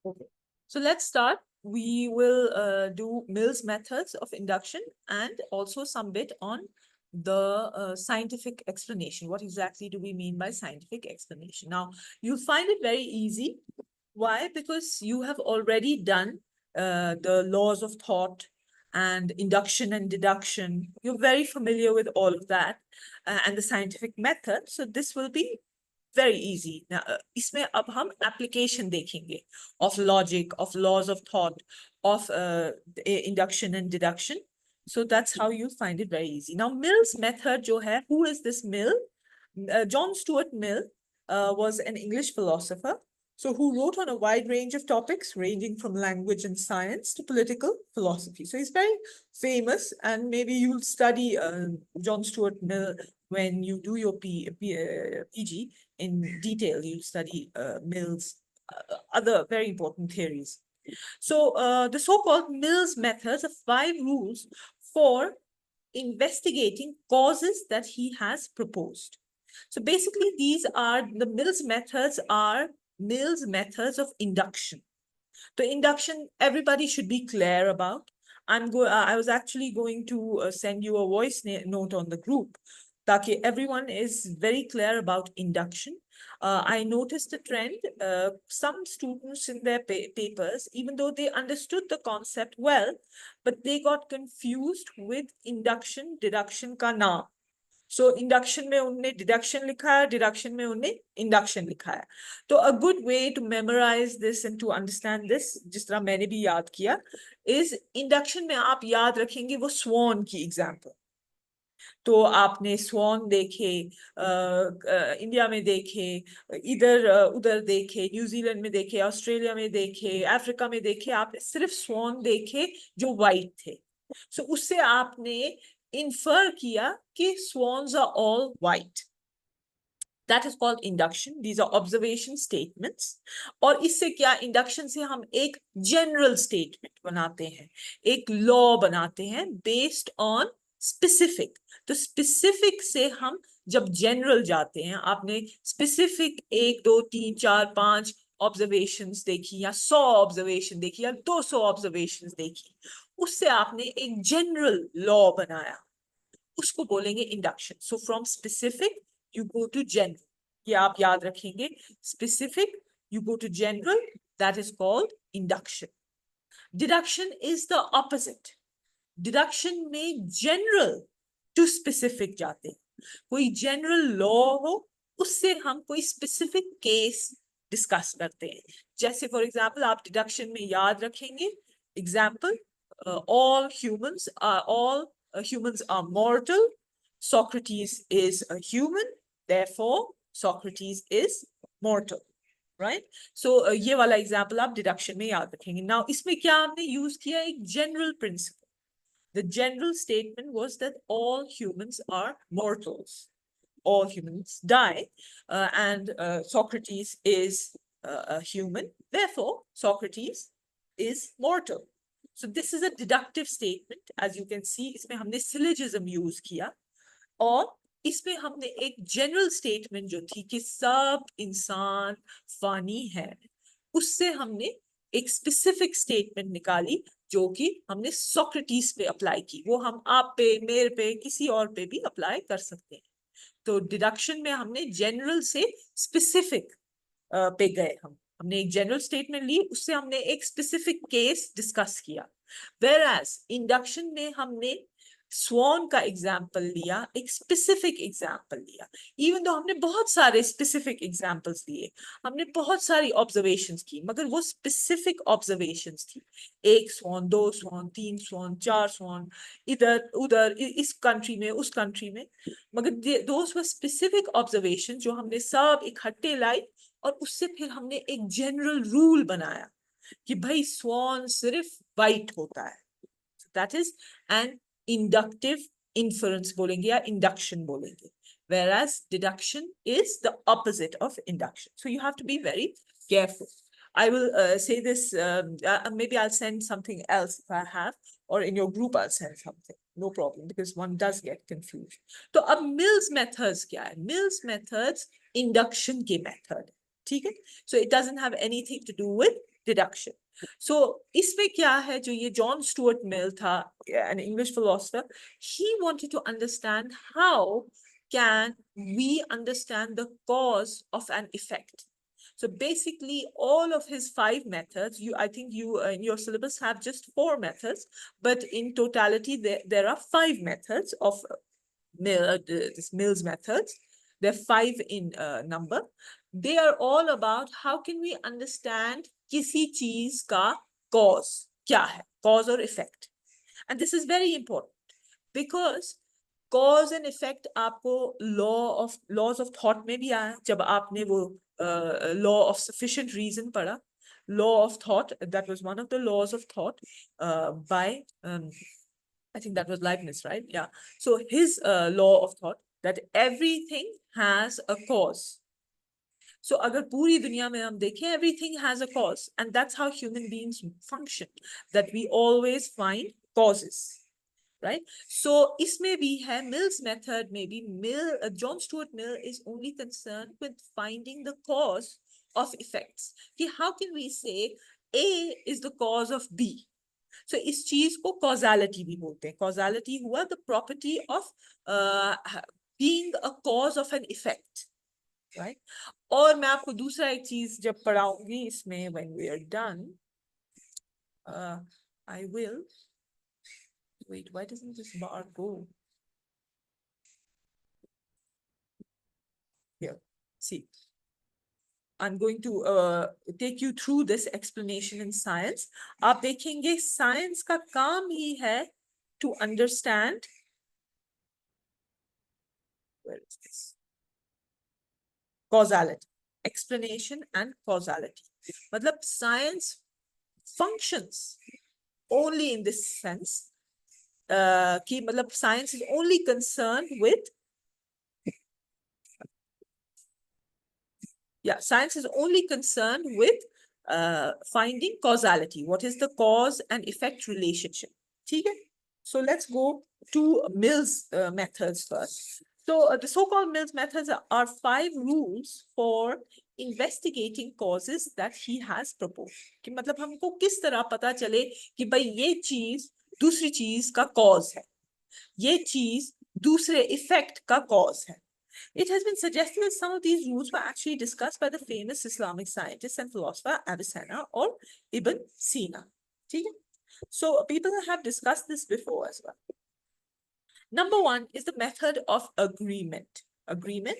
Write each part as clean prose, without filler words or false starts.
Okay. So let's start. We will do Mill's methods of induction and also some bit on the scientific explanation. What exactly do we mean by scientific explanation? Now, you'll find it very easy. Why? Because you have already done the laws of thought and induction and deduction. You're very familiar with all of that and the scientific method. So this will be very easy. Now, इसमें अब हम application देखेंगे of logic, of laws of thought, of induction and deduction. So that's how you find it very easy. Now, Mill's method जो है, who is this Mill? John Stuart Mill was an English philosopher. So who wrote on a wide range of topics, ranging from language and science to political philosophy. So he's very famous, and maybe you'll study John Stuart Mill when you do your PG in detail. You'll study Mill's other very important theories. So the so-called Mill's methods are 5 rules for investigating causes that he has proposed. So basically, these are the Mill's methods of induction. The induction, everybody should be clear about. I was actually going to send you a voice note on the group, ताकि everyone is very clear about induction. I noticed a trend. Some students in their papers, even though they understood the concept well, but they got confused with induction, deduction का नाम. So induction में उनने deduction लिखा है, deduction में उनने induction लिखा है. तो a good way to memorize this and to understand this, जिस तरह मैंने भी याद किया, is induction में आप याद रखेंगे वो swan की example. तो आपने स्वान देखे, इंडिया में देखे, इधर उधर देखे, न्यूजीलैंड में देखे, ऑस्ट्रेलिया में देखे, अफ्रीका में देखे, आपने सिर्फ स्वान देखे जो वाइट थे. सो उससे आपने इन्फर किया कि swans are all white. That is called induction. These are observation statements. और इससे क्या, induction से हम एक general statement बनाते हैं, एक law बनाते हैं based on specific. तो specific से हम जब general जाते हैं, आपने specific 1, 2, 3, 4, 5 observations देखी या 100 observation देखी या 200 observations देखी, उससे आपने एक general law बनाया, उसको बोलेंगे induction. So from specific you go to general. ये आप याद रखेंगे. Specific you go to general, that is called induction. Deduction is the opposite. Deduction में general to specific जाते हैं. कोई general law हो, उससे हम कोई specific case discuss करते हैं. जैसे for example आप deduction में याद रखेंगे, example, all humans are mortal. Socrates is a human, therefore Socrates is mortal, right? So ये वाला example आप deduction में याद रखेंगे. Now इसमें क्या हमने use किया, एक general principle. The general statement was that all humans are mortals. All humans die, and Socrates is a human. Therefore, Socrates is mortal. So this is a deductive statement. As you can see, इसमें हमने syllogism use किया, और इसमें हमने एक general statement जो थी कि सब इंसान फानी है, उससे हमने एक specific statement निकाली जो कि हमने सोक्रेटिस पे अप्लाई की. वो हम आप पे, मेरे पे, किसी और पे भी अप्लाई कर सकते हैं. तो डिडक्शन में हमने जनरल से स्पेसिफिक पे गए. हमने एक जनरल स्टेटमेंट ली, उससे हमने एक स्पेसिफिक केस डिस्कस किया. Whereas इंडक्शन में हमने स्वान का एग्जाम्पल लिया, एक स्पेसिफिक एग्जाम्पल लिया. इवन तो हमने बहुत सारे स्पेसिफिक एग्जाम्पल्स लिए, हमने बहुत सारी ऑब्जर्वेशंस की, मगर वो स्पेसिफिक ऑब्जर्वेशंस थी. 1 स्वान, 2 स्वान, 3 स्वान, 4 स्वान, इधर उधर, इस कंट्री में, उस कंट्री में. मगर दोस वर स्पेसिफिक ऑब्जर्वेशन जो हमने सब इकट्ठे लाई, और उससे फिर हमने एक जनरल रूल बनाया कि भाई स्वान सिर्फ वाइट होता है. That is an inductive inference बोलेंगे या induction बोलेंगे, whereas deduction is the opposite of induction. So you have to be very careful. I will say this, maybe I'll send something else if I have, or in your group I'll send something, no problem, because one does get confused. तो अब Mill's methods क्या है? Mill's methods induction के method, ठीक है? So it doesn't have anything to do with deduction. So इसमें क्या है, जो ये John Stuart Mill था, an English philosopher, he wanted to understand how can we understand the cause of an effect. So basically, all of his 5 methods, I think you in your syllabus have just 4 methods, but in totality, there are 5 methods of this Mill's methods. There are 5 in number. They are all about how can we understand किसी चीज का cause क्या है, cause or effect. And this is very important because cause and effect आपको laws of thought में भी आया, जब आपने वो law of sufficient reason पढ़ा. Law of thought, that was one of the laws of thought by I think that was Leibniz, right? Yeah. So his law of thought that everything has a cause. So agar puri dunya mein hum dekhein, everything has a cause, and that's how human beings function, that we always find causes, right? So isme bhi hai Mill's method, maybe John Stuart Mill is only concerned with finding the cause of effects. How can we say A is the cause of B? So इस चीज को causality भी बोलते हैं. Causality हुआ the property of being a cause of an effect, right? और मैं आपको दूसरा एक चीज जब पढ़ाऊंगी इसमें, when we are done, I will wait. Why doesn't this bar go? Here, see. I'm going to take you through this explanation in science. आप देखेंगे science का काम ही है to understand. Where is this? Causality, explanation and causality. मतलब science functions only in this sense कि मतलब science is only concerned with science is only concerned with finding causality. What is the cause and effect relationship? ठीक है? So let's go to Mill's methods first. So the so-called Mill's methods are 5 rules for investigating causes that he has proposed. कि मतलब हमको किस तरह पता चले कि भाई ये चीज दूसरी चीज का cause है, ये चीज दूसरे effect का cause है. It has been suggested that some of these rules were actually discussed by the famous Islamic scientist and philosopher Avicenna or Ibn Sina. So people have discussed this before as well. Number 1 is the method of agreement. Agreement,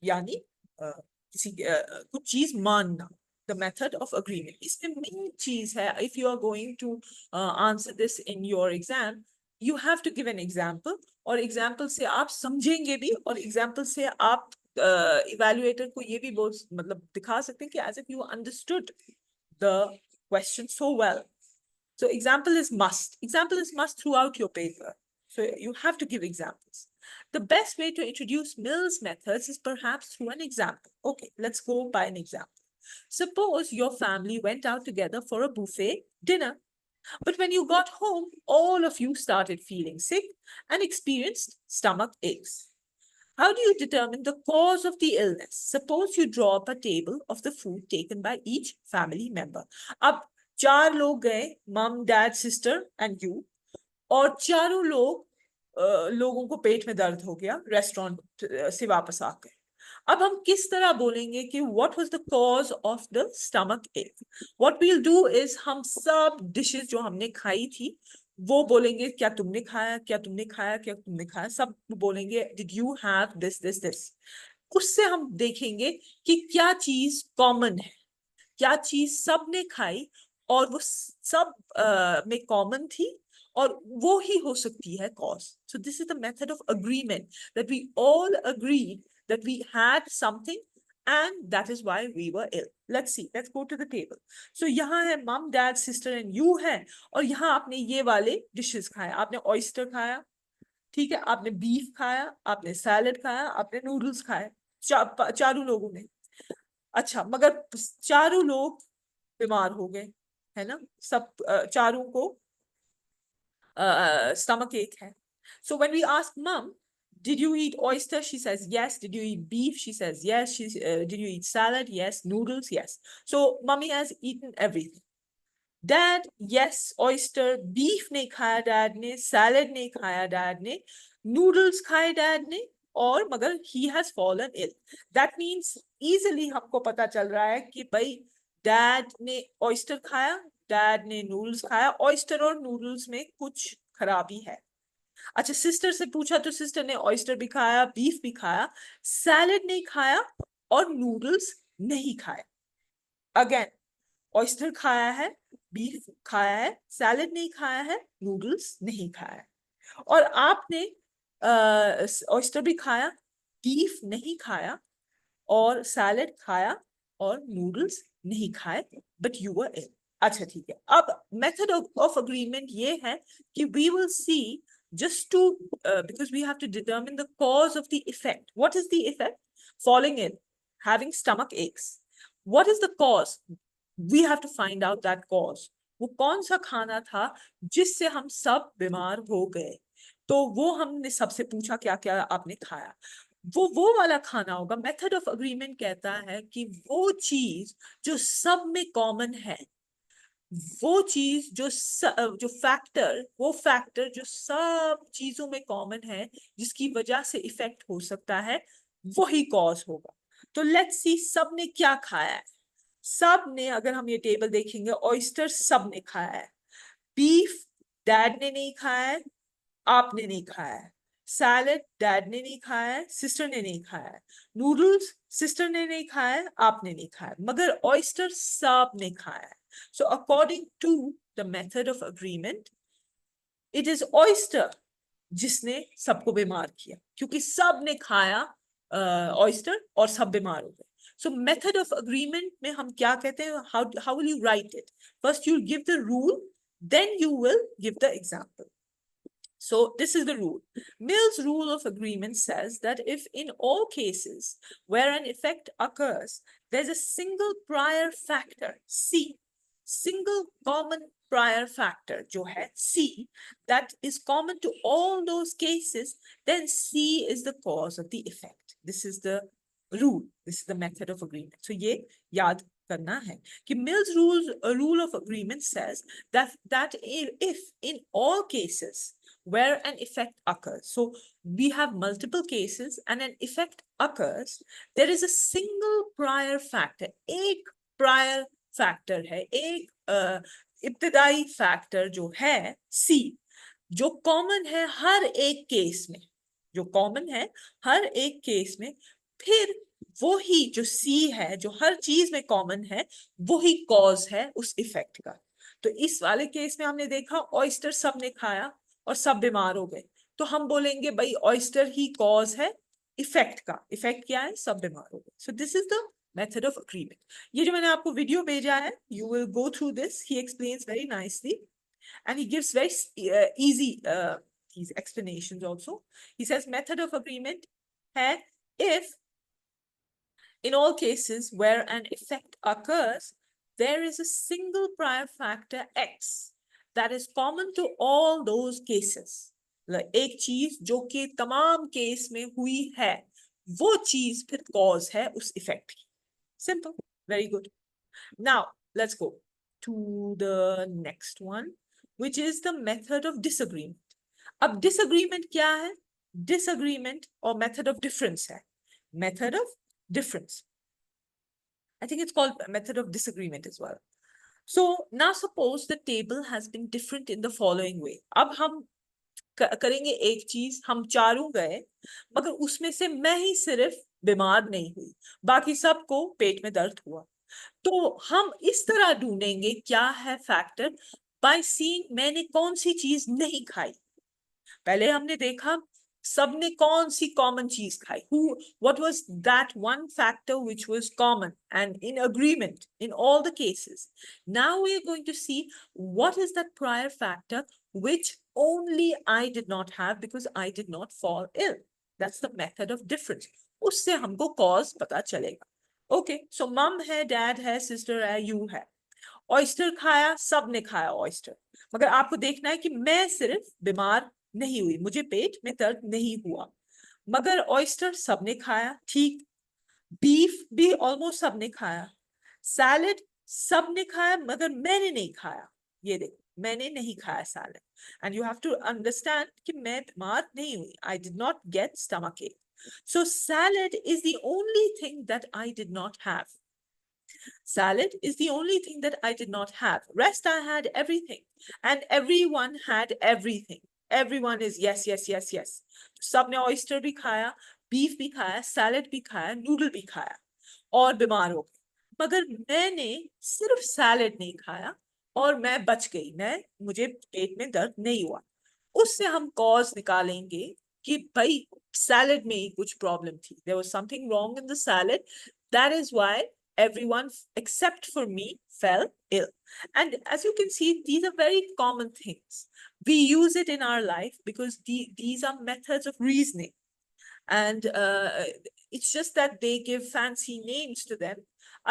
yani कुछ चीज मानना. The method of agreement. इसमें main चीज है, if you are going to answer this in your exam, you have to give an example, और example से आप समझेंगे भी, और example से आप evaluator को ये भी बोल मतलब दिखा सकते हैं कि as if you understood the question so well. So example is must. Example is must throughout your paper. So you have to give examples. The best way to introduce Mill's methods is perhaps through an example. Okay, let's go by an example. Suppose your family went out together for a buffet dinner, but when you got home, all of you started feeling sick and experienced stomach aches. How do you determine the cause of the illness? Suppose you draw up a table of the food taken by each family member. अब 4 लोग गए, mom, dad, sister and you, और चारों लोगों को पेट में दर्द हो गया रेस्टोरेंट से वापस आकर. अब हम किस तरह बोलेंगे कि what was the cause of the stomach ache? What we'll do is हम सब dishes जो हमने खाई थी वो बोलेंगे, क्या तुमने खाया, क्या तुमने खाया, क्या तुमने खाया, सब बोलेंगे did you have this. उससे हम देखेंगे कि क्या चीज कॉमन है, क्या चीज सबने खाई और वो सब में कॉमन थी और वो ही हो सकती है cause. So this is the method of agreement, that we all agreed that we had something and that is why we were ill. Let's see, let's go to the table. So यहाँ है mom, dad, sister and you है, और यहाँ आपने ये वाले dishes खाया. आपने oyster खाया, ठीक है, आपने beef खाया, आपने salad खाया, आपने noodles खाया, चारों लोगों ने. अच्छा, मगर चारों लोग बीमार हो गए, है ना, सब चारों को stomach ache hai. So when we ask mom, Did you eat oyster? She says yes. Did you eat beef? She says yes. Did you eat salad? Yes. Noodles? Yes. So mummy has eaten everything. Dad, yes, oyster, beef नहीं खाया dad ने, salad नहीं खाया dad ने, noodles खाए dad ने, और मगर he has fallen ill. That means easily हमको पता चल रहा है कि भाई डैड ने oyster खाया, डैड ने नूडल्स खाया, oyster और नूडल्स में कुछ खराबी है. अच्छा, सिस्टर से पूछा तो सिस्टर ने ऑयस्टर भी खाया, बीफ भी खाया, सैलड नहीं खाया और नूडल्स नहीं खाया. अगेन, ऑयस्टर खाया है, बीफ खाया है, सैलड नहीं खाया है, नूडल्स नहीं खाया है. और आपने ऑयस्टर भी खाया, बीफ नहीं खाया, और सैलड खाया और नूडल्स नहीं खाए, बट यू वर इल. अच्छा ठीक है. अब मेथड ऑफ अग्रीमेंट ये है कि we will see just to because we have to determine the cause of the effect. What is the effect? Falling ill, having stomach aches. What is the cause? We have to find out that cause. वो कौन सा खाना था जिससे हम सब बीमार हो गए. तो वो हमने सबसे पूछा क्या क्या आपने खाया. वो वाला खाना होगा. मेथड ऑफ अग्रीमेंट कहता है कि वो चीज जो सब में कॉमन है, वो चीज जो फैक्टर जो सब चीजों में कॉमन है, जिसकी वजह से इफेक्ट हो सकता है, वही कॉज होगा. तो लेट्स सी सब ने क्या खाया है. सब ने, अगर हम ये टेबल देखेंगे, ऑयस्टर सब ने खाया है, बीफ डैड ने नहीं खाया है, आपने नहीं खाया है, सैलड डैड ने नहीं खाया है, सिस्टर ने नहीं खाया है, नूडल्स सिस्टर ने नहीं खाया है, आपने नहीं खाया, मगर ऑयस्टर सब ने खाया है. So according to the method of agreement, it is oyster जिसने सबको बीमार किया, क्योंकि सब ने खाया oyster और सब बीमार हो गए. So method of agreement में हम क्या कहते हैं? How will you write it? First you'll give the rule, then you will give the example. So this is the rule. Mill's rule of agreement says that if in all cases where an effect occurs, there's a single prior factor, C, single common prior factor जो है C, that is common to all those cases, then C is the cause of the effect. This is the rule. This is the method of agreement. So ये याद करना है कि Mill's rule of agreement says that if in all cases where an effect occurs, so we have multiple cases and an effect occurs, there is a single prior factor. एक prior factor है, एक इब्तिदाई factor जो है C, जो common है हर एक case में, जो common है हर एक केस में, फिर वो ही जो C है, जो हर चीज में common है, वो ही cause है उस effect का. तो इस वाले केस में हमने देखा ऑयस्टर सब ने खाया और सब बीमार हो गए, तो हम बोलेंगे भाई ऑयस्टर ही कॉज है इफेक्ट का. इफेक्ट क्या है? सब बीमार हो गए. So this is the method of agreement. ये जो मैंने आपको वीडियो भेजा है, you will go through this. He explains very nicely and he gives very easy these explanations also. He says method of agreement है if in all cases where an effect occurs, there is a single prior factor X that is common to all those cases. एक चीज जो कि तमाम case में हुई है, वो चीज फिर कॉज है उस इफेक्ट की. Simple. Very good. Now let's go to the next one, which is the method of disagreement. अब disagreement क्या है? Disagreement or method of difference है. Method of difference. I think it's called method of disagreement as well. So now suppose the table has been different in the following way. अब हम करेंगे एक चीज, हम चारों गए, मगर उसमें से मैं ही सिर्फ बीमार नहीं हुई, बाकी सबको पेट में दर्द हुआ. तो हम इस तरह ढूंढेंगे क्या है फैक्टर, बाय सीइंग मैंने कौन सी चीज नहीं खाई. पहले हमने देखा सबने कौन सी कॉमन चीज खाई. what was that one factor which was common and in agreement in all the cases. Now we are going to see what is that prior factor which only I did not have because I did not fall ill. That's the method of difference. उससे हमको cause पता चलेगा. Okay, so mom है, dad है, sister है, you है. Oyster खाया, सब ने खाया ऑयस्टर, मगर आपको देखना है कि मैं सिर्फ बीमार नहीं हुई, मुझे पेट में दर्द नहीं हुआ. मगर ऑयस्टर सबने खाया, ठीक। बीफ भी ऑलमोस्ट सबने खाया, सैलड सबने खाया मगर मैंने नहीं खाया। ये देखो मैंने नहीं खाया salad, and you have to understand कि मैं बीमार नहीं हुई, I did not get stomach ache. So salad is the only thing that I did not have. Salad is the only thing that I did not have. Rest I had everything. And everyone had everything. Everyone is yes, yes, yes, yes. सबने oyster भी खाया, beef भी खाया, salad भी खाया, noodle भी खाया और बीमार हो गए। मगर मैंने सिर्फ सैलेड नहीं खाया और मैं बच गई, मुझे पेट में दर्द नहीं हुआ। उससे हम कॉज निकालेंगे कि भाई सैलेड में ही कुछ प्रॉब्लम थी, there was something wrong in the salad, that is why everyone except for me fell ill. And as you can see, these are very common things. We use it in our life because these are methods of reasoning. And it's just that they give fancy names to them.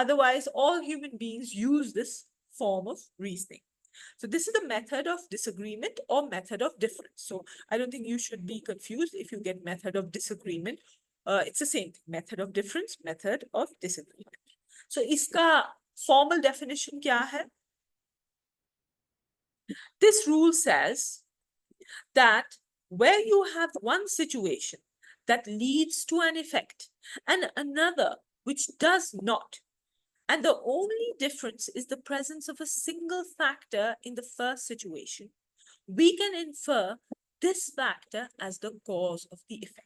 Otherwise, all human beings use this form of reasoning. So this is the method of disagreement or method of difference. So I don't think you should be confused if you get method of disagreement. It's the same thing, method of difference, method of disagreement. So iska formal definition kya hai? This rule says that where you have one situation that leads to an effect and another which does not, and the only difference is the presence of a single factor in the first situation, we can infer this factor as the cause of the effect.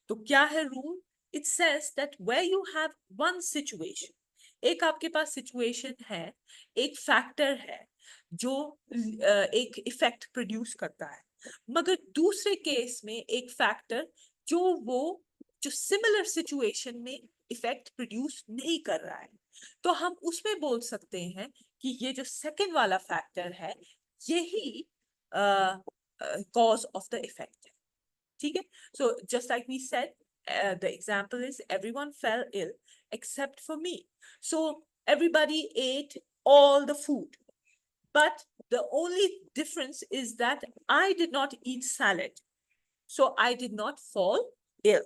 तो क्या है rule? It says that where you have one situation, एक आपके पास situation है, एक factor है जो एक effect produce करता है, मगर दूसरे केस में एक फैक्टर जो सिमिलर सिचुएशन में इफेक्ट प्रोड्यूस नहीं कर रहा है, तो हम उसमें बोल सकते हैं कि ये जो सेकंड वाला फैक्टर है यही कॉज ऑफ द इफेक्ट है। ठीक है, so just like we said, the example is everyone fell ill except for me. So everybody ate all the food, but the only difference is that I did not eat salad. So I did not fall ill.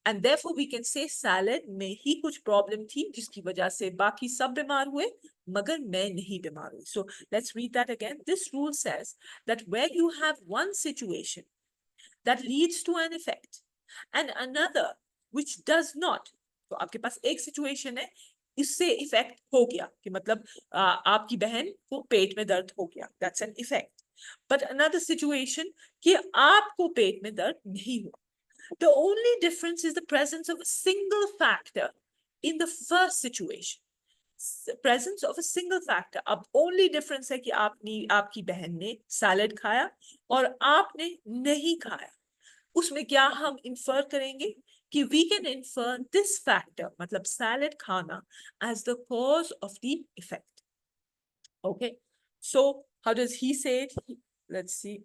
And therefore we can say salad में ही कुछ problem थी जिसकी वजह से बाकी सब बीमार हुए मगर मैं नहीं बीमार हुई. So let's read that again. This rule says that where you have one situation that leads to an effect and another which does not, तो आपके पास एक situation है इससे इफेक्ट हो गया कि मतलब आपकी बहन को पेट में दर्द हो गया, that's an effect. But another situation कि आपको पेट में दर्द नहीं हुआ. The only difference is the presence of a single factor in the first situation. Presence of a single factor. अब only difference है कि आपकी बहन ने सैलेड खाया और आपने नहीं खाया. उसमें क्या हम infer करेंगे कि we can infer this factor, मतलब salad खाना, as the cause of the effect. Okay, so how does he say it? Let's see.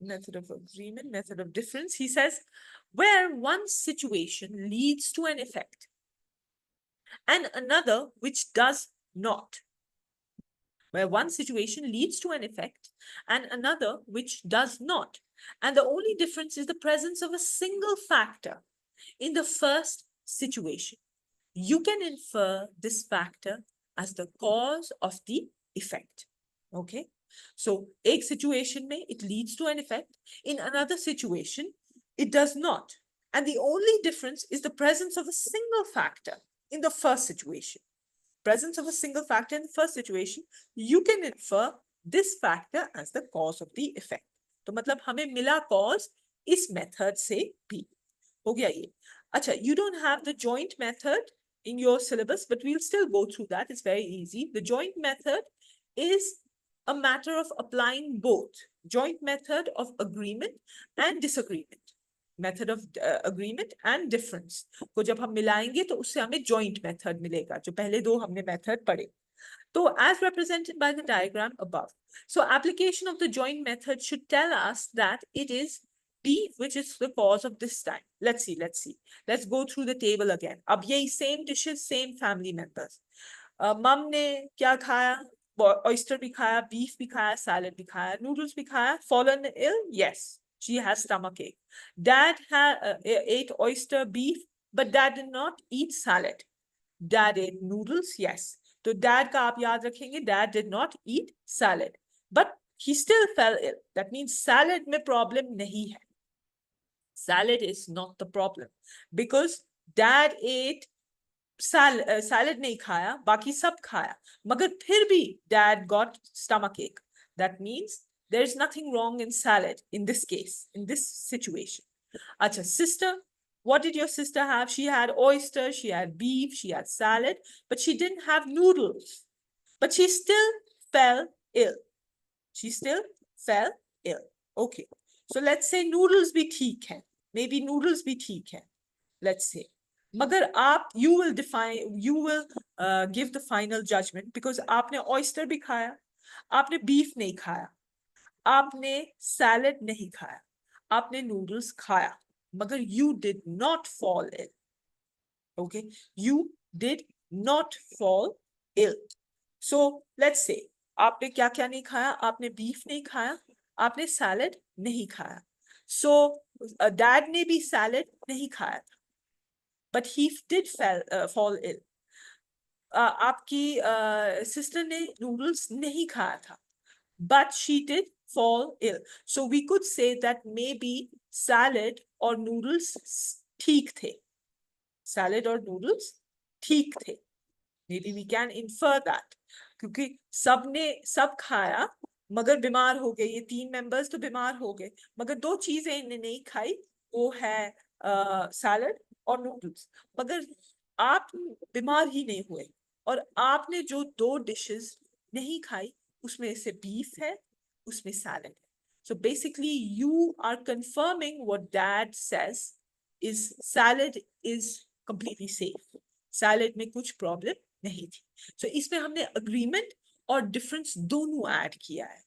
Method of agreement, method of difference. He says, where one situation leads to an effect and another which does not. Where one situation leads to an effect and another which does not. And the only difference is the presence of a single factor in the first situation. You can infer this factor as the cause of the effect. Okay, so एक situation में it leads to an effect, in another situation it does not, and the only difference is the presence of a single factor in the first situation. Presence of a single factor in the first situation, you can infer this factor as the cause of the effect. तो मतलब हमें मिला cause इस method से भी. हो गया ये. अच्छा, you don't have the joint method in your syllabus, but we'll still go through that. It's very easy. The joint method is a matter of applying both joint method of agreement and disagreement. Method of agreement and difference को जब हम मिलाएंगे तो उससे हमें joint method मिलेगा. जो पहले दो हमने method पढ़े. So as represented by the diagram above. So application of the joint method should tell us that it is B, which is the cause of this time. Let's see. Let's go through the table again. अब यही same dishes, same family members. मम ने क्या खाया? Oyster भी खाया, beef भी खाया, salad भी खाया, noodles भी खाया. Fallen ill? Yes. She has stomach ache. Dad ate oyster beef, but dad did not eat salad. Dad ate noodles, yes. तो dad का आप याद रखेंगे, dad did not eat salad, but he still fell ill. That means salad में problem नहीं है. Salad is not the problem because dad ate salad नहीं खाया, बाकी सब खाया, मगर फिर भी dad got stomach ache. That means there is nothing wrong in salad in this case, in this situation. Acha, sister, what did your sister have? She had oyster, she had beef, she had salad, but she didn't have noodles. But she still fell ill. She still fell ill. Okay. So let's say noodles bhi theek hai. Maybe noodles bhi theek hai. Let's say. Magar aap, you will give the final judgment because aapne oyster bhi khaya, aapne beef nahi khaya, aapne salad nahi khaya, aapne noodles khaya, magar you did not fall ill. Okay, you did not fall ill. So let's say आपने क्या क्या नहीं खाया, आपने beef नहीं खाया, आपने salad नहीं खाया. So dad ने भी salad नहीं खाया, but he did fall ill. आपकी sister ने noodles नहीं खाया था, but she did fall ill. So we could say that maybe salad or noodles ठीक थे. Salad or noodles ठीक थे. Maybe we can infer that. क्योंकि सब खाया मगर बीमार हो गए, ये 3 मेंबर्स तो बीमार हो गए, मगर 2 चीजें इन्हें नहीं खाई, वो है सैलड और नूडल्स. मगर आप बीमार ही नहीं हुए और आपने जो 2 डिशेस नहीं खाई उसमें से बीफ है, उसमें सैलड है. So basically you are confirming what dad says is salad is completely safe. Salad में कुछ प्रॉब्लम नहीं थी. So इसमें हमने agreement और difference दोनों add किया है.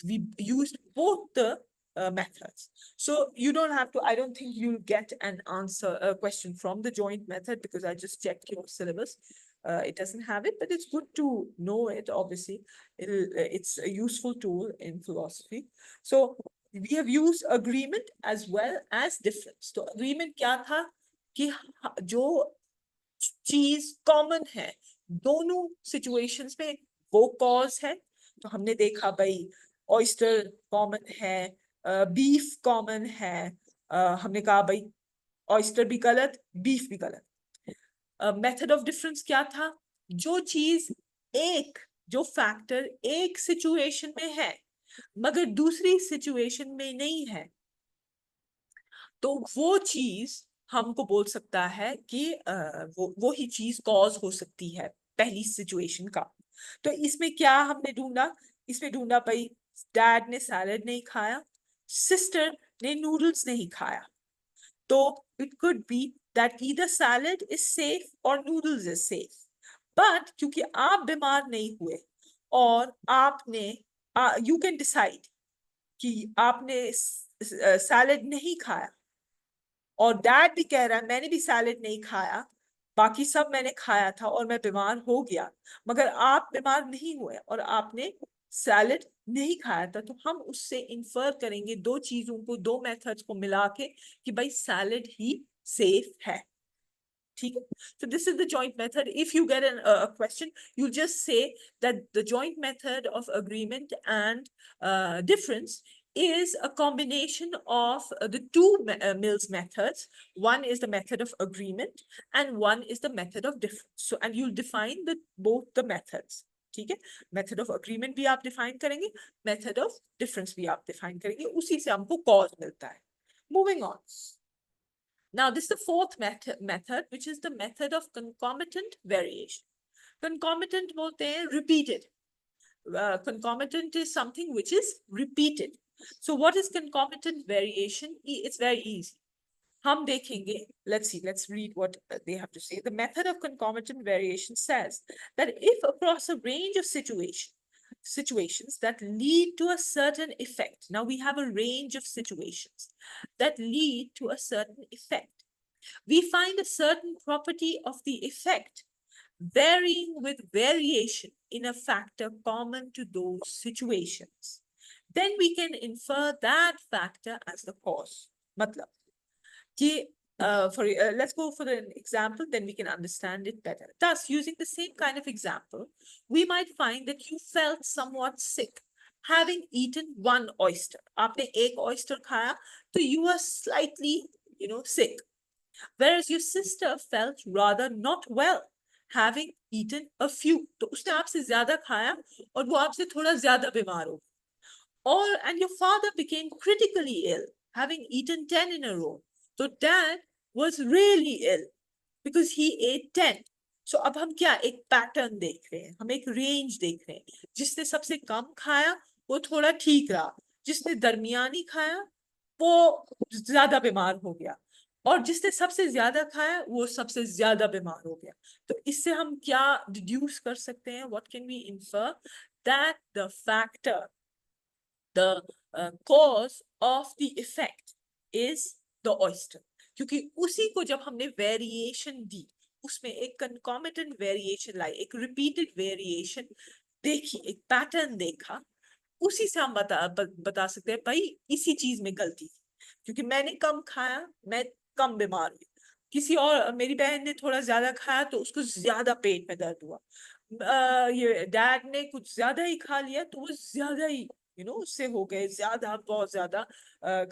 We used both the methods. So you don't have to, I don't think you'll get an answer, a question from the joint method because I just checked your syllabus. It doesn't have it, but it's good to know it, obviously. It's a useful tool in philosophy. So we have used agreement as well as difference. So agreement क्या था कि जो चीज common है दोनों situations में वो cause है. तो हमने देखा भाई ऑयस्टर कॉमन है, बीफ कॉमन है, हमने कहा भाई ऑयस्टर भी गलत, बीफ भी गलत. मेथड ऑफ डिफरेंस क्या था? जो चीज जो फैक्टर एक सिचुएशन में है मगर दूसरी सिचुएशन में नहीं है, तो वो चीज हमको बोल सकता है कि वो ही चीज कॉज हो सकती है पहली सिचुएशन का. तो इसमें क्या हमने ढूंढा? इसमें ढूंढा भाई डैड ने सैलड नहीं खाया, सिस्टर ने नूडल्स नहीं खाया. तो it could be that either salad is safe और नूडल्स इज सेफ. बट क्योंकि आप बीमार नहीं हुए और आपने यू कैन डिसाइड कि आपने सैलड नहीं खाया और डैड भी कह रहा है मैंने भी सैलड नहीं खाया, बाकी सब मैंने खाया था और मैं बीमार हो गया, मगर आप बीमार नहीं हुए और आपने सैलड नहीं खाया था. तो हम उससे इन्फर करेंगे दो चीजों को, दो मेथड्स को मिला के कि भाई सैलड ही सेफ है. ठीक है? So this is the joint method. If you get a question, you just say that the joint method of agreement and difference is a combination of the two Mills methods. One is the method of agreement and one is the method of difference. So, and you'll define both the methods. ठीक है? Method of agreement भी आप define करेंगे, method of difference भी आप define करेंगे, उसी से हमको cause मिलता है. Moving on. Now, this is the fourth method, which is the method of concomitant variation. Concomitant बोलते हैं repeated. Concomitant is something which is repeated. So what is concomitant variation? It's very easy. हम देखेंगे, let's read what they have to say. The method of concomitant variation says that if across a range of situations that lead to a certain effect. Now we have a range of situations that lead to a certain effect. We find a certain property of the effect varying with variation in a factor common to those situations. then we can infer that factor as the cause. Matlab, कि, let's go for an example, then we can understand it better. Thus, using the same kind of example, we might find that you felt somewhat sick having eaten one oyster. आपने एक oyster खाया, so you were slightly, sick. Whereas your sister felt rather not well having eaten a few. तो उसने आपसे ज्यादा खाया और वो आपसे थोड़ा ज्यादा बीमार हो. And your father became critically ill, having eaten 10 in a row. So dad was really ill because he ate 10. So अब हम क्या एक पैटर्न देख रहे हैं, हम एक रेंज देख रहे हैं. जिसने सबसे कम खाया वो थोड़ा ठीक रहा, जिसने दरमियानी खाया वो ज्यादा बीमार हो गया, और जिसने सबसे ज्यादा खाया वो सबसे ज्यादा बीमार हो गया. तो इससे हम क्या डिड्यूस कर सकते हैं? What can we infer? That the factor, the cause of the effect is the oyster. क्योंकि उसी को जब हमने वेरिएशन दी, उसमें एक कंकॉमिटेंट वेरिएशन लाई, एक रिपीटेड वेरिएशन देखी, एक पैटर्न देखा, उसी से हम बता सकते हैं भाई इसी चीज में गलती थी. क्योंकि मैंने कम खाया, मैं कम बीमार हुई. किसी और, मेरी बहन ने थोड़ा ज्यादा खाया तो उसको ज्यादा पेट में दर्द हुआ. ये डैड ने कुछ ज्यादा ही खा लिया तो वो ज्यादा ही उससे हो गए ज्यादा, बहुत ज्यादा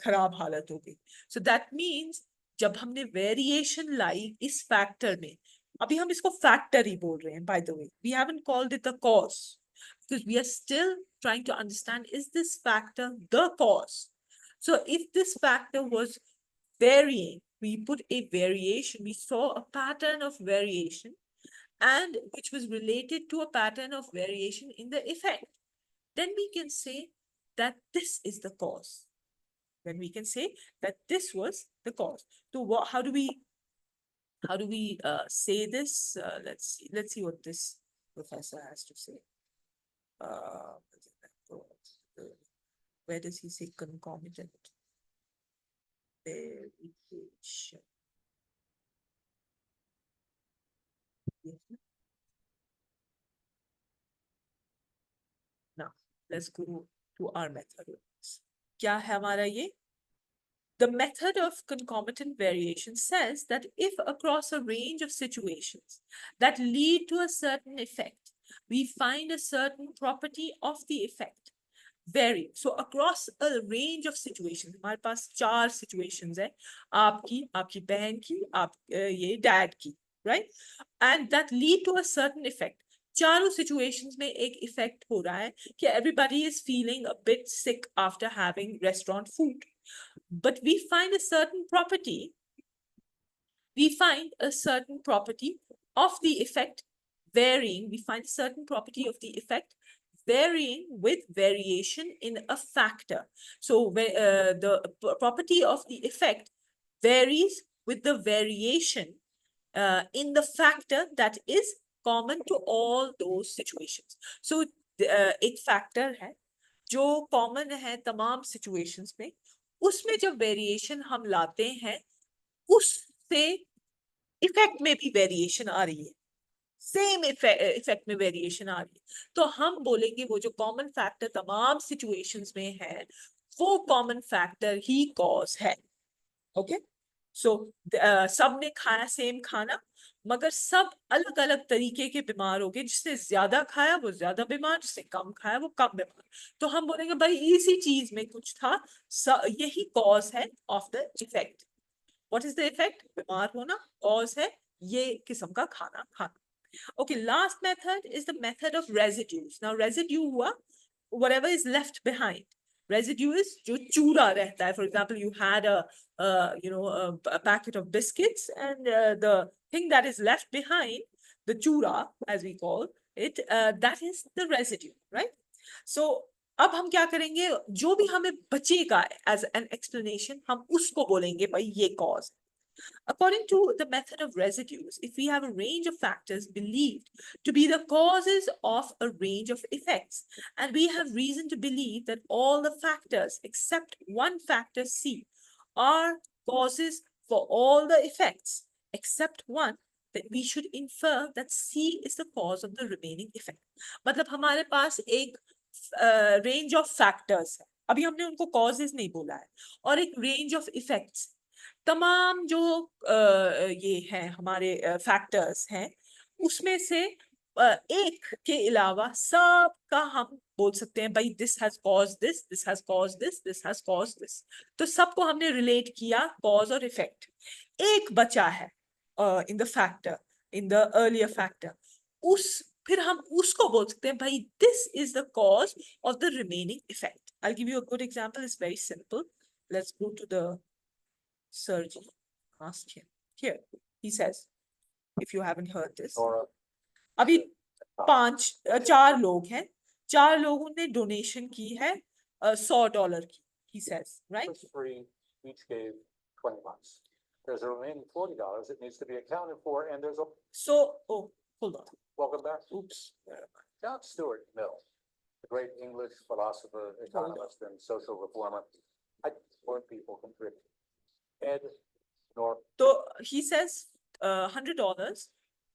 खराब हालत हो गई. सो दैट मीन्स जब हमने वेरिएशन लाई इस फैक्टर में, अभी हम इसको फैक्टर ही बोल रहे हैं, by the way we haven't called it the cause, because we are still trying to understand, is this factor the cause? So if this factor was varying, we put a variation, we saw a pattern of variation, and which was related to a pattern of variation in the effect, then we can say that this is the cause. Then we can say that this was the cause. So how do we say this? Let's see what this professor has to say. Where does he say concomitant variation? Now let's go to our method. क्या है हमारा ये? The method of concomitant variation says that if across a range of situations that lead to a certain effect, we find a certain property of the effect vary. So across a range of situations, हमारे पास 4 situations है, आपकी, आपकी बहन की, ये dad की, right? And that lead to a certain effect. चारों situations में एक effect हो रहा है कि everybody is feeling a bit sick after having restaurant food. But we find a certain property, of the effect varying, we find a certain property of the effect varying with variation in a factor. So the property of the effect varies with the variation in the factor that is common to all those situations. So एक factor है जो common है तमाम situations में, उसमें जब variation हम लाते हैं उससे इफेक्ट में भी वेरिएशन आ रही है, सेम इफेक्ट में वेरिएशन आ रही है, तो हम बोलेंगे वो जो कॉमन फैक्टर तमाम सिचुएशंस में है वो कॉमन फैक्टर ही कॉज है. ओके, सो सबने खाया सेम खाना, मगर सब अलग अलग तरीके के बीमार हो गए. जिसने ज्यादा खाया वो ज्यादा बीमार, जिसने कम खाया वो कम बीमार. तो हम बोलेंगे भाई इसी चीज में कुछ था, यही कॉज है of the effect. What is the effect? बीमार होना. कॉज है ये किस्म का खाना खाना. Okay, last method is the method of residues. Now residue हुआ whatever is left behind. Residue is जो चूरा रहता है. For example, you had a packet of biscuits, and the thing that is left behind, the chura as we call it, that is the residue, right? So अब हम क्या करेंगे, जो भी हमें बचेगा as an explanation, हम उसको बोलेंगे भाई ये cause. According to the method of residues, if we have a range of factors believed to be the causes of a range of effects, and we have reason to believe that all the factors except one factor C are causes for all the effects except one, then we should infer that C is the cause of the remaining effect. मतलब हमारे पास एक range of factors है, अभी हमने उनको causes नहीं बोला है, और एक रेंज ऑफ इफेक्ट्स। तमाम जो ये हैं हमारे फैक्टर्स हैं, उसमें से एक के अलावा सब का हम बोल सकते हैं भाई this has cause this, this has cause this, this has cause this. तो सबको हमने रिलेट किया कॉज और इफेक्ट। एक बचा है in the factor, in the earlier factor, फिर हम उसको बोल सकते हैं भाई this is the cause of the remaining effect. I give you a good example, it's very simple. Let's go to the surgeon, ask him. Here, he says, if you haven't heard this. अभी 4 लोग हैं, 4 लोगों ने donation की है $100 की, he says, right? First 3 each gave $20. There's a remaining $40 that needs to be accounted for, and there's a. So, oh, hold on. Welcome back. Oops. John Stuart Mill, the great English philosopher, economist, and social reformer. Poor people contribute. Ed North. So he says $100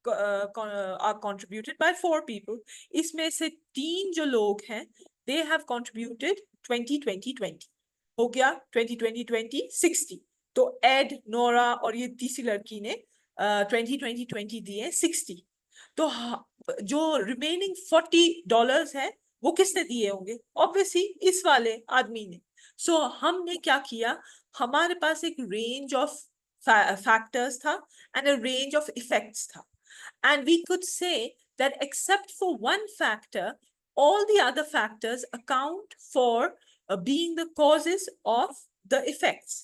are contributed by 4 people. इसमें से 3 जो लोग हैं, they have contributed 20-20-20. हो गया 20-20-20 तो add, Nora और ये तीसरी लड़की ने 20-20-20 दिए 60। तो जो रिमेनिंग $40 है वो किसने दिए होंगे? ऑब्वियसली इस वाले आदमी ने। सो हमने क्या किया, हमारे पास एक रेंज ऑफ factors था and a range of effects था, and we could say that except for one factor, all the other factors account for being the causes of the effects.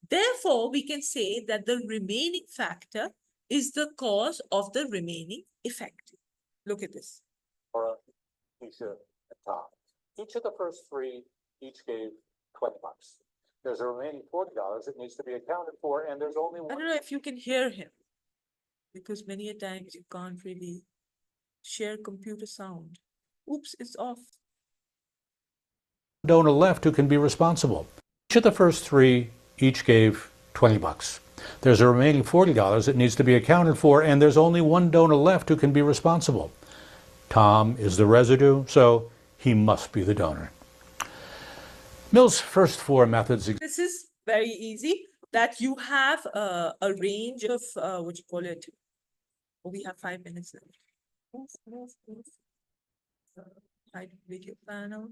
Therefore, we can say that the remaining factor is the cause of the remaining effect. Look at this. Laura, Keisha, and Tom. Each of the first 3 each gave $20. There's a remaining $40 that needs to be accounted for, and there's only one. I don't know if you can hear him, because many a times you can't really share computer sound. Oops, it's off. Donor left who can be responsible. Each of the first 3 each gave $20. There's a remaining $40 that needs to be accounted for, and there's only one donor left who can be responsible. Tom is the residue, so he must be the donor. Mill's first 4 methods. This is very easy, that you have a range of, what you call it? Oh, we have 5 minutes left. Move. Hide video panel.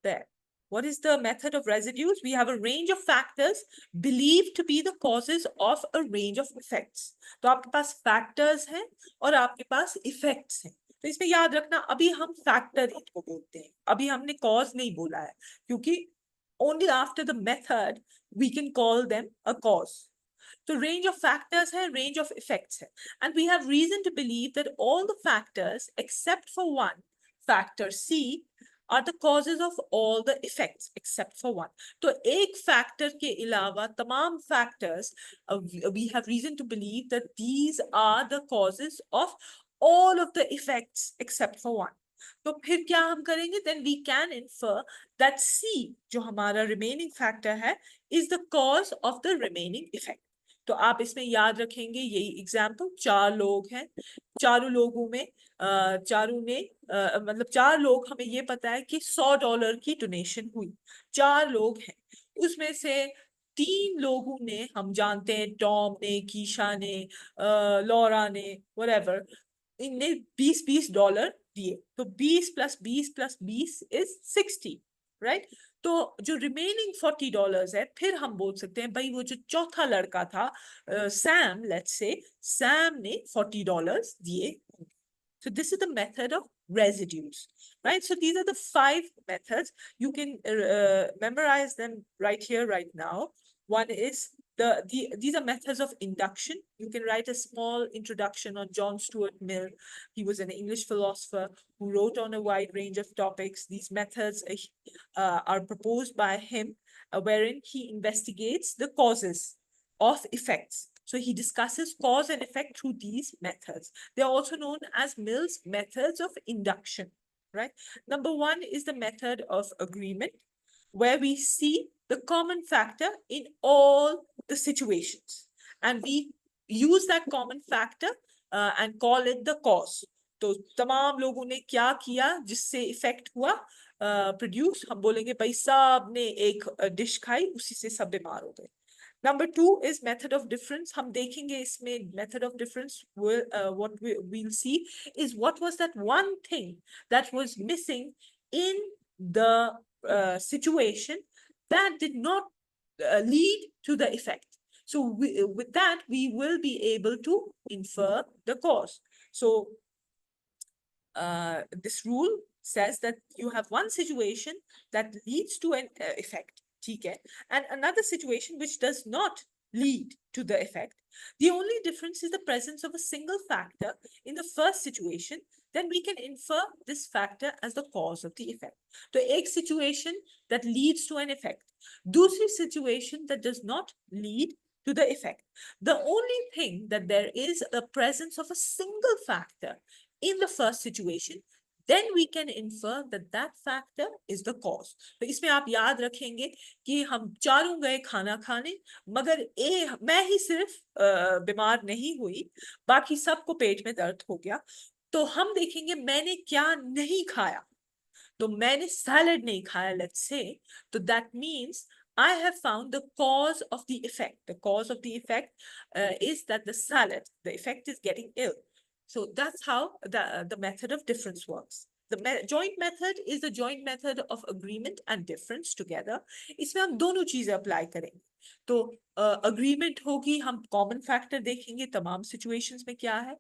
There. What is the method of residues? We have a range of factors believed to be the causes of a range of effects. तो आपके पास factors हैं और आपके पास effects हैं। तो इसमें याद रखना, अभी हम factor इनको बोलते हैं, अभी हमने cause नहीं बोला है, क्योंकि only after the method we can call them a cause. So range of factors है, range of effects है, and we have reason to believe that all the factors except for one, factor C, are the causes of all the effects except for one. तो एक factor के अलावा तमाम factors, we have reason to believe that these are the causes of all of the effects except for one. तो फिर क्या हम करेंगे? Then we can infer that C, जो हमारा remaining factor है, is the cause of the remaining effect. तो आप इसमें याद रखेंगे यही एग्जाम्पल, 4 लोग हैं, 4 लोगों में चारों ने मतलब 4 लोग, हमें ये पता है कि $100 की डोनेशन हुई, 4 लोग हैं, उसमें से 3 लोगों ने, हम जानते हैं टॉम ने, कीशा ने, लॉरा ने, whatever, इनने $20 दिए, तो 20 + 20 + 20 is 60, right? तो जो रिमेनिंग $40 है, फिर हम बोल सकते हैं भाई वो जो चौथा लड़का था सैम, लेट्स से सैम ने $40 दिए। So this is the method of residues, right? So these are the 5 methods. You can memorize them right here, right now. One is these are methods of induction. You can write a small introduction on John Stuart Mill. He was an English philosopher who wrote on a wide range of topics. These methods are proposed by him, wherein he investigates the causes of effects. So he discusses cause and effect through these methods. They're also known as Mill's methods of induction, right? Number 1 is the method of agreement, where we see the common factor in all the situations, and we use that common factor and call it the cause. तो तमाम लोगों ने क्या किया जिससे effect हुआ produce, हम बोलेंगे भाई साहब ने एक डिश खाई उसी से सब बीमार हो गए. Number 2 is method of difference. हम देखेंगे इसमें method of difference will what we'll see is what was that one thing that was missing in the situation that did not lead to the effect. So with that we will be able to infer the cause. So this rule says that you have one situation that leads to an effect, ठीक है, and another situation which does not lead to the effect. The only difference is the presence of a single factor in the first situation. Then we can infer this factor as the cause of the effect. So एक situation that leads to an effect, दूसरी situation that does not lead to the effect. The only thing that there is the presence of a single factor in the first situation, then we can infer that that factor is the cause. तो इसमें आप याद रखेंगे कि हम चारों गए खाना खाने, मगर मैं ही सिर्फ बीमार नहीं हुई, बाकी सबको पेट में दर्द हो गया. तो हम देखेंगे मैंने क्या नहीं खाया. तो मैंने सैलड नहीं खाया, let's say, तो that means I have found the cause of the effect. The cause of the effect is that the salad, the effect is getting ill. So that's how the method of difference works. The joint method is the joint method of agreement and difference together. इसमें हम दोनों चीजें apply करेंगे. तो agreement होगी, हम common factor देखेंगे तमाम situations में क्या है.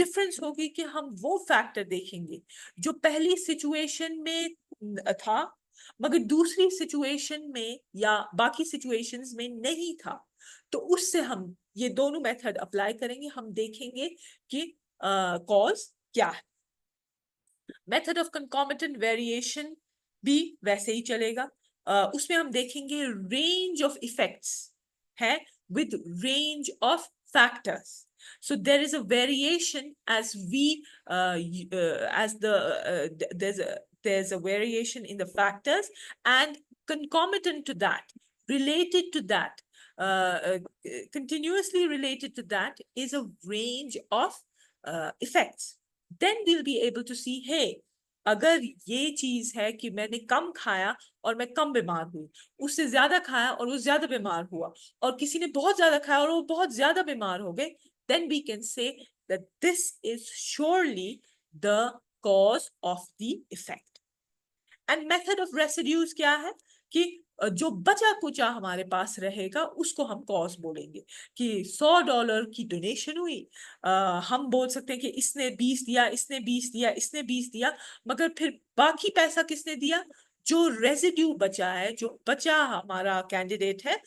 Difference होगी कि हम वो factor देखेंगे जो पहली situation में था मगर दूसरी situation में या बाकी situations में नहीं था. तो उससे हम ये दोनों मेथड अप्लाई करेंगे, हम देखेंगे कि कॉज क्या है. मेथड ऑफ कंकॉमिटेंट वेरिएशन भी वैसे ही चलेगा. उसमें हम देखेंगे रेंज ऑफ इफेक्ट्स है with range of factors. So there is a variation as there's a variation in the factors, and concomitant to that, related to that, continuously related to that is a range of effects. Then we'll be able to see, hey, अगर ये चीज है कि मैंने कम खाया और मैं कम बीमार हुई, उससे ज्यादा खाया और वो ज्यादा बीमार हुआ, और किसी ने बहुत ज्यादा खाया और वो बहुत ज्यादा बीमार हो गए, then we can say that this is surely the cause of the effect. And method of residues क्या है कि जो बचा कुचा हमारे पास रहेगा उसको हम कॉज बोलेंगे. कि $100 की डोनेशन हुई, हम बोल सकते हैं कि इसने 20 दिया, इसने 20 दिया, इसने 20 दिया, मगर फिर बाकी पैसा किसने दिया? जो रेजिड्यू बचा है, जो बचा हमारा कैंडिडेट है,